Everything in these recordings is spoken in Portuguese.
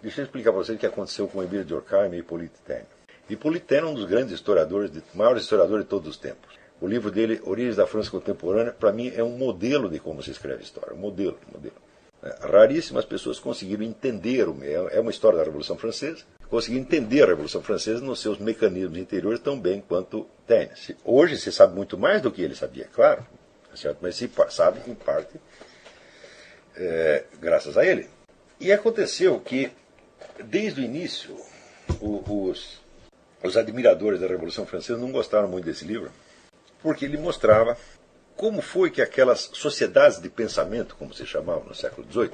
Deixa eu explicar para vocês o que aconteceu com Emile Durkheim e Hippolyte Taine. Hippolyte Taine é um dos grandes historiadores, maiores historiadores de todos os tempos. O livro dele, Origens da França Contemporânea, para mim é um modelo de como se escreve história. Um modelo. Raríssimas pessoas conseguiram entender, é uma história da Revolução Francesa, conseguiram entender a Revolução Francesa nos seus mecanismos interiores tão bem quanto Taine. Hoje se sabe muito mais do que ele sabia, claro, certo? Mas se sabe, em parte, graças a ele. E aconteceu que, desde o início, os admiradores da Revolução Francesa não gostaram muito desse livro, porque ele mostrava como foi que aquelas sociedades de pensamento, como se chamavam no século XVIII,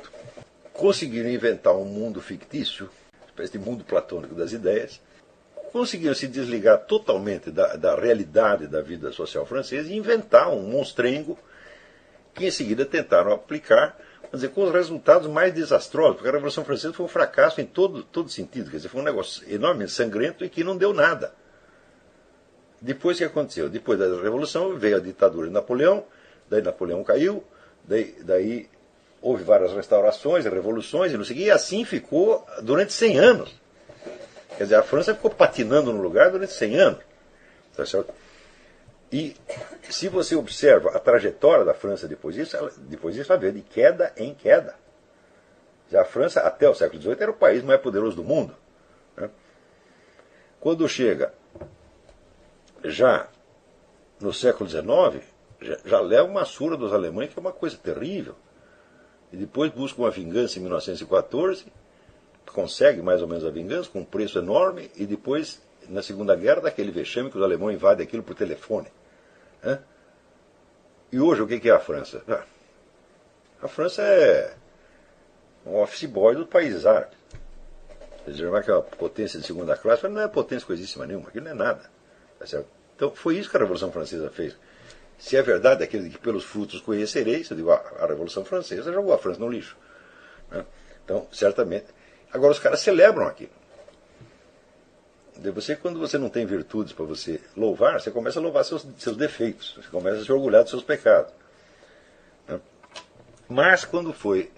conseguiram inventar um mundo fictício, uma espécie de mundo platônico das ideias, conseguiram se desligar totalmente da realidade da vida social francesa e inventar um monstrengo que em seguida tentaram aplicar, quer dizer, com os resultados mais desastrosos, porque a Revolução Francesa foi um fracasso em todo sentido, quer dizer, foi um negócio enormemente sangrento e que não deu nada. Depois o que aconteceu? Depois da Revolução veio a ditadura de Napoleão, daí Napoleão caiu, daí houve várias restaurações, revoluções, e não sei o quê, e assim ficou durante 100 anos. Quer dizer, a França ficou patinando no lugar durante 100 anos. Tá certo? E se você observa a trajetória da França depois disso, ela veio de queda em queda. Já a França, até o século XVIII, era o país mais poderoso do mundo. Né? Quando chega já no século XIX, já leva uma surra dos alemães, que é uma coisa terrível. E depois busca uma vingança em 1914, consegue mais ou menos a vingança, com um preço enorme, e depois, na Segunda Guerra, daquele vexame que os alemães invadem aquilo por telefone. E hoje, o que é a França? A França é um office boy dos países árabes. Quer dizer, que é uma potência de segunda classe, mas não é potência coisíssima nenhuma, aquilo não é nada. Tá certo? Então, foi isso que a Revolução Francesa fez. Se é verdade aquilo de que pelos frutos conhecereis, eu digo, a Revolução Francesa jogou a França no lixo. Então, certamente. Agora, os caras celebram aquilo. Quando você não tem virtudes para você louvar, você começa a louvar seus defeitos, você começa a se orgulhar dos seus pecados. Mas, quando foi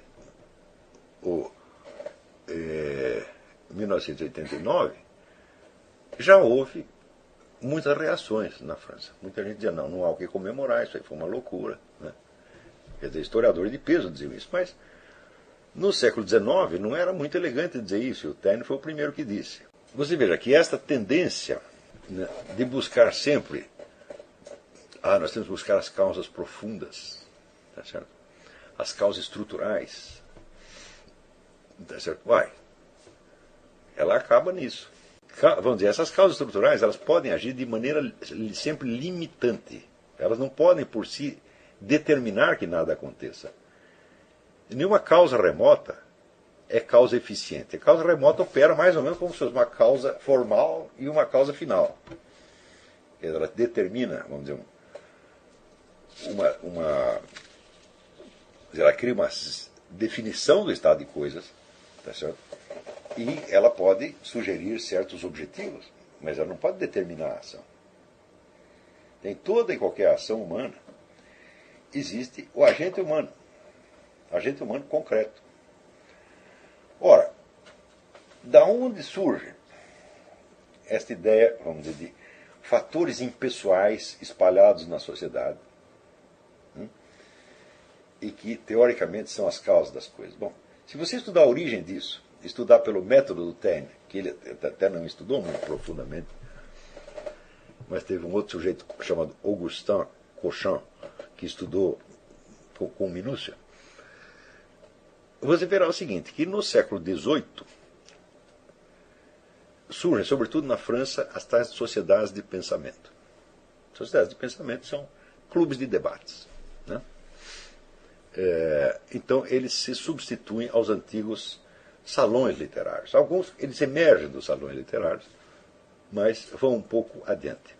1989, já houve muitas reações na França. Muita gente dizia, não há o que comemorar, isso aí foi uma loucura. Né? Quer dizer, historiadores de peso diziam isso. Mas, no século XIX, não era muito elegante dizer isso, e o Taine foi o primeiro que disse. Você veja que esta tendência, né, de buscar sempre, nós temos que buscar as causas profundas, tá certo? As causas estruturais, tá certo? Ela acaba nisso. Vamos dizer, essas causas estruturais, elas podem agir de maneira sempre limitante. Elas não podem, por si, determinar que nada aconteça. Nenhuma causa remota é causa eficiente. A causa remota opera mais ou menos como se fosse uma causa formal e uma causa final. Ela determina, vamos dizer, ela cria uma definição do estado de coisas, tá certo? E ela pode sugerir certos objetivos, mas ela não pode determinar a ação. Em toda e qualquer ação humana existe o agente humano concreto. Ora, da onde surge esta ideia, vamos dizer, de fatores impessoais espalhados na sociedade, e que teoricamente são as causas das coisas? Bom, se você estudar a origem disso, estudar pelo método do Taine, que ele até não estudou muito profundamente, mas teve um outro sujeito chamado Augustin Cauchin, que estudou com minúcia, você verá o seguinte, que no século XVIII surgem, sobretudo na França, as tais sociedades de pensamento. Sociedades de pensamento são clubes de debates. Né? Então, eles se substituem aos antigos salões literários. Alguns, eles emergem dos salões literários, mas vão um pouco adiante.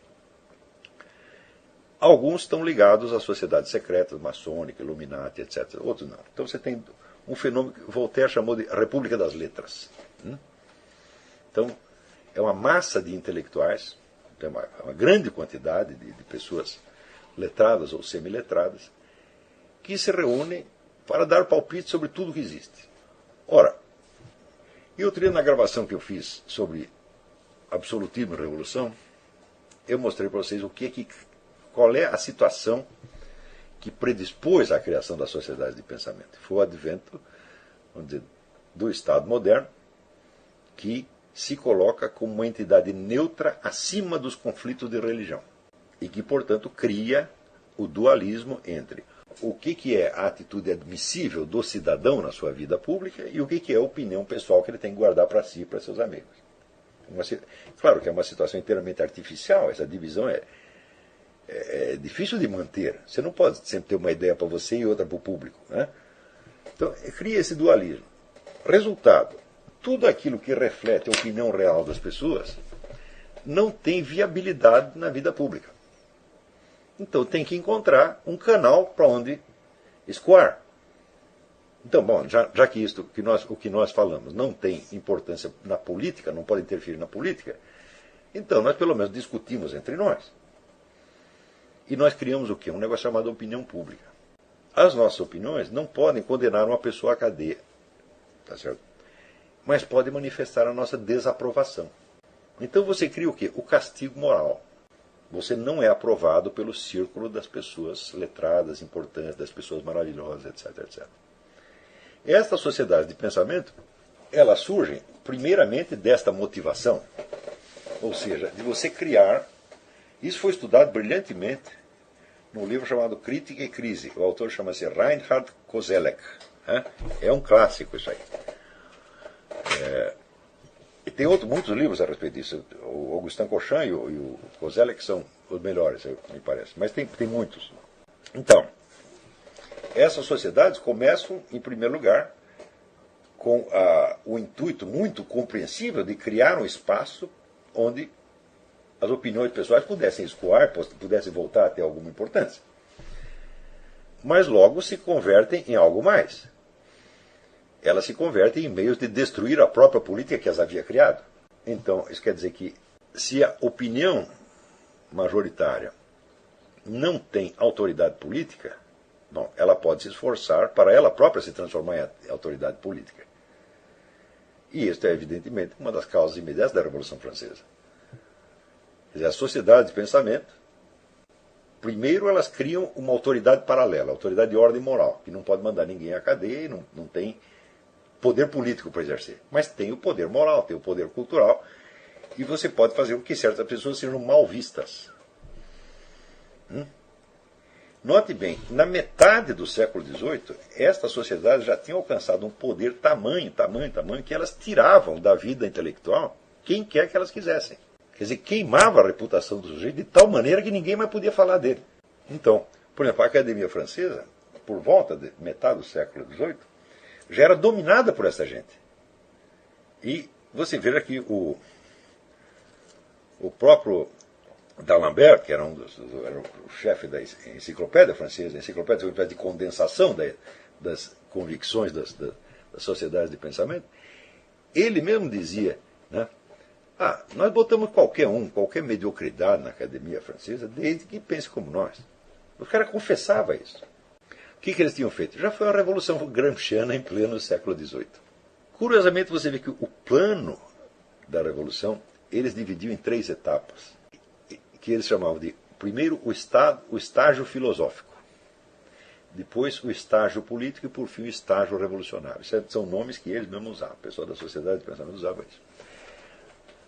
Alguns estão ligados às sociedades secretas, maçônica, Illuminati, etc. Outros não. Então você tem um fenômeno que Voltaire chamou de República das Letras. Então, é uma massa de intelectuais, uma grande quantidade de pessoas letradas ou semiletradas, que se reúnem para dar palpite sobre tudo que existe. Ora, E outro dia, na gravação que eu fiz sobre absolutismo e revolução, eu mostrei para vocês qual é a situação que predispôs à criação da sociedade de pensamento. Foi o advento, vamos dizer, do Estado moderno, que se coloca como uma entidade neutra acima dos conflitos de religião e que, portanto, cria o dualismo entre o que é a atitude admissível do cidadão na sua vida pública e o que é a opinião pessoal que ele tem que guardar para si e para seus amigos. Claro que é uma situação inteiramente artificial, essa divisão é difícil de manter. Você não pode sempre ter uma ideia para você e outra para o público, né? Então, cria esse dualismo. Resultado, tudo aquilo que reflete a opinião real das pessoas não tem viabilidade na vida pública. Então tem que encontrar um canal para onde escoar. Então, bom, já que o que nós falamos não tem importância na política, não pode interferir na política, então nós pelo menos discutimos entre nós. E nós criamos o quê? Um negócio chamado opinião pública. As nossas opiniões não podem condenar uma pessoa à cadeia, tá certo? Mas podem manifestar a nossa desaprovação. Então você cria o quê? O castigo moral. Você não é aprovado pelo círculo das pessoas letradas, importantes, das pessoas maravilhosas, etc, etc. Estas sociedades de pensamento, elas surgem primeiramente desta motivação, ou seja, de você criar. Isso foi estudado brilhantemente num livro chamado Crítica e Crise. O autor chama-se Reinhard Koselleck. É um clássico isso aí. E tem muitos livros a respeito disso. O Augustin Cochin e o Koselleck são os melhores, me parece. Mas tem muitos. Então, essas sociedades começam, em primeiro lugar, com o intuito muito compreensível de criar um espaço onde as opiniões pessoais pudessem escoar, pudessem voltar a ter alguma importância. Mas logo se convertem em algo mais. Elas se convertem em meios de destruir a própria política que as havia criado. Então, isso quer dizer que se a opinião majoritária não tem autoridade política, bom, ela pode se esforçar para ela própria se transformar em autoridade política. E isso é, evidentemente, uma das causas imediatas da Revolução Francesa. Quer dizer, a sociedade de pensamento, primeiro elas criam uma autoridade paralela, autoridade de ordem moral, que não pode mandar ninguém à cadeia e não tem poder político para exercer. Mas tem o poder moral, tem o poder cultural, e você pode fazer com que certas pessoas sejam mal vistas. Note bem, na metade do século XVIII, estas sociedades já tinham alcançado um poder tamanho, que elas tiravam da vida intelectual quem quer que elas quisessem. Quer dizer, queimava a reputação do sujeito de tal maneira que ninguém mais podia falar dele. Então, por exemplo, a Academia Francesa, por volta de metade do século XVIII, já era dominada por essa gente. E você veja que o próprio D'Alembert, que era era o chefe da enciclopédia francesa, a enciclopédia de condensação das convicções das sociedades de pensamento, ele mesmo dizia, né, nós botamos qualquer mediocridade na Academia Francesa, desde que pense como nós. O cara confessava isso. O que eles tinham feito? Já foi a Revolução Gramsciana em pleno século XVIII. Curiosamente, você vê que o plano da Revolução, eles dividiam em 3 etapas, que eles chamavam de, primeiro, o estágio filosófico, depois o estágio político e, por fim, o estágio revolucionário. Isso são nomes que eles mesmos usavam, o pessoal da sociedade de pensamento usava isso.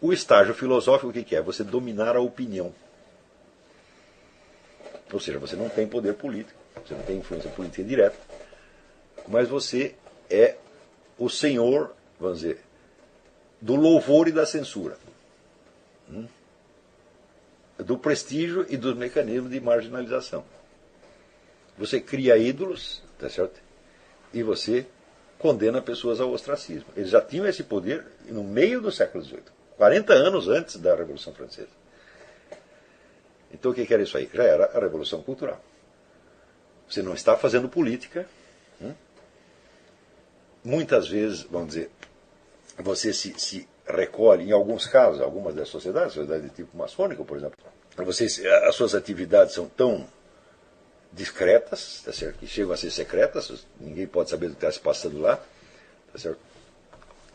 O estágio filosófico, o que é? Você dominar a opinião. Ou seja, você não tem poder político, você não tem influência política direta, mas você é o senhor, vamos dizer, do louvor e da censura, do prestígio e dos mecanismos de marginalização. Você cria ídolos, tá certo? E você condena pessoas ao ostracismo. Eles já tinham esse poder no meio do século XVIII, 40 anos antes da Revolução Francesa. Então o que era isso aí? Já era a Revolução Cultural. Você não está fazendo política. Muitas vezes, vamos dizer, você se recolhe, em alguns casos, algumas das sociedades de tipo maçônico, por exemplo, as suas atividades são tão discretas, tá certo? Que chegam a ser secretas, ninguém pode saber do que está se passando lá, tá certo?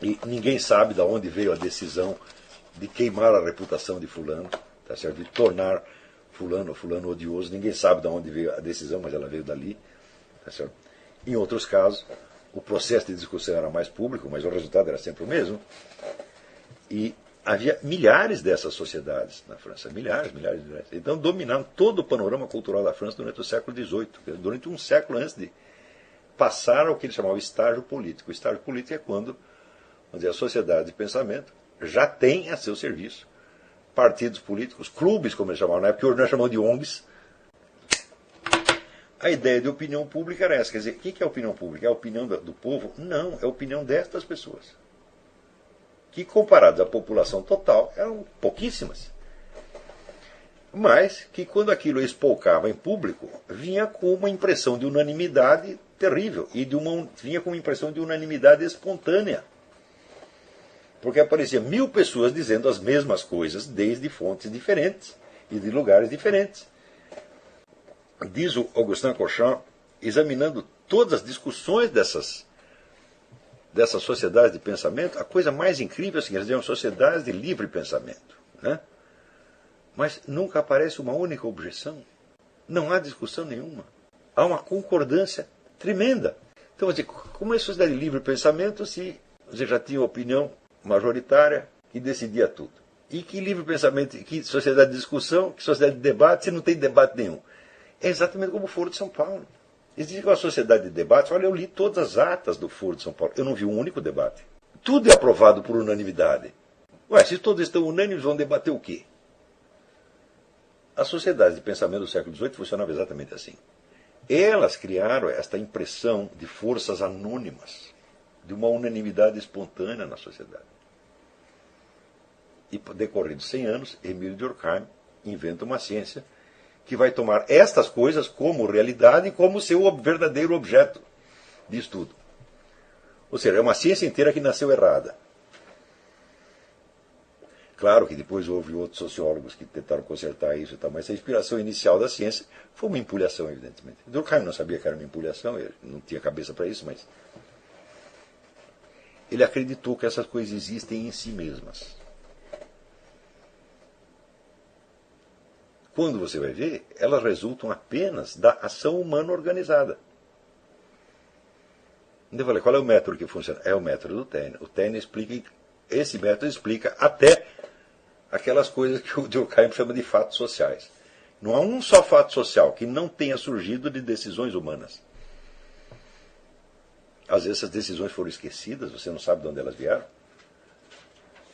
E ninguém sabe de onde veio a decisão de queimar a reputação de fulano, tá certo? De tornar fulano odioso. Ninguém sabe de onde veio a decisão, mas ela veio dali. Tá certo? Em outros casos, o processo de discussão era mais público, mas o resultado era sempre o mesmo. E havia milhares dessas sociedades na França, milhares. Então dominaram todo o panorama cultural da França durante o século XVIII, durante um século antes de passar ao que ele chamava estágio político. O estágio político é quando, vamos dizer, a sociedade de pensamento já tem a seu serviço partidos políticos, clubes, como eles chamavam na época, que hoje nós chamamos de ONGs. A ideia de opinião pública era essa. Quer dizer, o que é a opinião pública? É a opinião do povo? Não, é a opinião destas pessoas. Que, comparadas à população total, eram pouquíssimas. Mas que, quando aquilo espolcava em público, vinha com uma impressão de unanimidade terrível. E vinha com uma impressão de unanimidade espontânea. Porque apareciam 1000 pessoas dizendo as mesmas coisas, desde fontes diferentes e de lugares diferentes. Diz o Augustin Cauchamp, examinando todas as discussões dessas sociedades de pensamento, a coisa mais incrível é que eles eram sociedades de livre pensamento. Né? Mas nunca aparece uma única objeção. Não há discussão nenhuma. Há uma concordância tremenda. Então, como é sociedade de livre pensamento se você já tinha opinião majoritária que decidia tudo? E que livre pensamento, que sociedade de discussão, que sociedade de debate, se não tem debate nenhum? É exatamente como o Foro de São Paulo. Existe uma sociedade de debate. Olha, eu li todas as atas do Foro de São Paulo. Eu não vi um único debate. Tudo é aprovado por unanimidade. Ué, se todos estão unânimes, vão debater o quê? As sociedades de pensamento do século XVIII funcionavam exatamente assim. Elas criaram esta impressão de forças anônimas, de uma unanimidade espontânea na sociedade. E, decorridos 100 anos, Emile Durkheim inventa uma ciência que vai tomar estas coisas como realidade e como seu verdadeiro objeto de estudo. Ou seja, é uma ciência inteira que nasceu errada. Claro que depois houve outros sociólogos que tentaram consertar isso e tal, mas a inspiração inicial da ciência foi uma empulhação, evidentemente. Durkheim não sabia que era uma empulhação, ele não tinha cabeça para isso, mas ele acreditou que essas coisas existem em si mesmas. Quando você vai ver, elas resultam apenas da ação humana organizada. Eu falei, qual é o método que funciona? É o método do Taine. O Taine explica, esse método explica até aquelas coisas que o Durkheim chama de fatos sociais. Não há um só fato social que não tenha surgido de decisões humanas. Às vezes essas decisões foram esquecidas, você não sabe de onde elas vieram.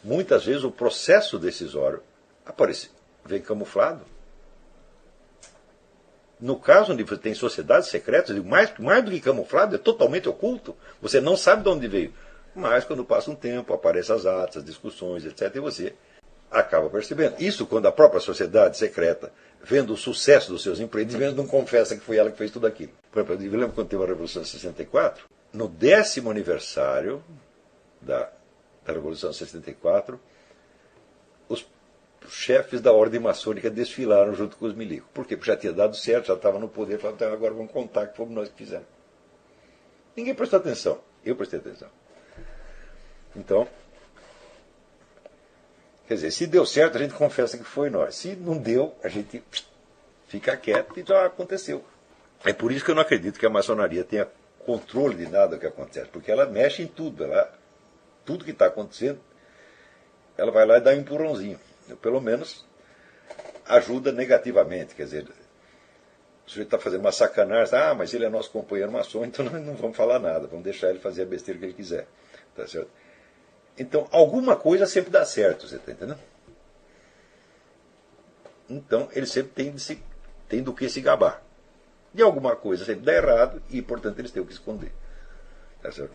Muitas vezes o processo decisório vem camuflado. No caso onde você tem sociedades secretas, mais do que camuflado, é totalmente oculto. Você não sabe de onde veio. Mas quando passa um tempo, aparecem as atas, as discussões, etc., e você acaba percebendo. Isso quando a própria sociedade secreta, vendo o sucesso dos seus empreendimentos, não confessa que foi ela que fez tudo aquilo. Por exemplo, eu lembro quando teve a Revolução de 64, no 10º aniversário da Revolução de 64, os chefes da ordem maçônica desfilaram junto com os milicos. Por quê? Porque já tinha dado certo, já estava no poder, falaram, então agora vamos contar que fomos nós que fizemos. Ninguém prestou atenção. Eu prestei atenção. Então, quer dizer, se deu certo, a gente confessa que foi nós. Se não deu, a gente fica quieto e já aconteceu. É por isso que eu não acredito que a maçonaria tenha controle de nada que acontece, porque ela mexe em tudo. Tudo que está acontecendo, ela vai lá e dá um empurrãozinho. Pelo menos ajuda negativamente. Quer dizer, o sujeito está fazendo uma sacanagem, mas ele é nosso companheiro maçom, então nós não vamos falar nada, vamos deixar ele fazer a besteira que ele quiser. Tá certo? Então, alguma coisa sempre dá certo, você está entendendo? Então, ele sempre tem do que se gabar. E alguma coisa sempre dá errado e, portanto, eles têm o que esconder. Tá certo?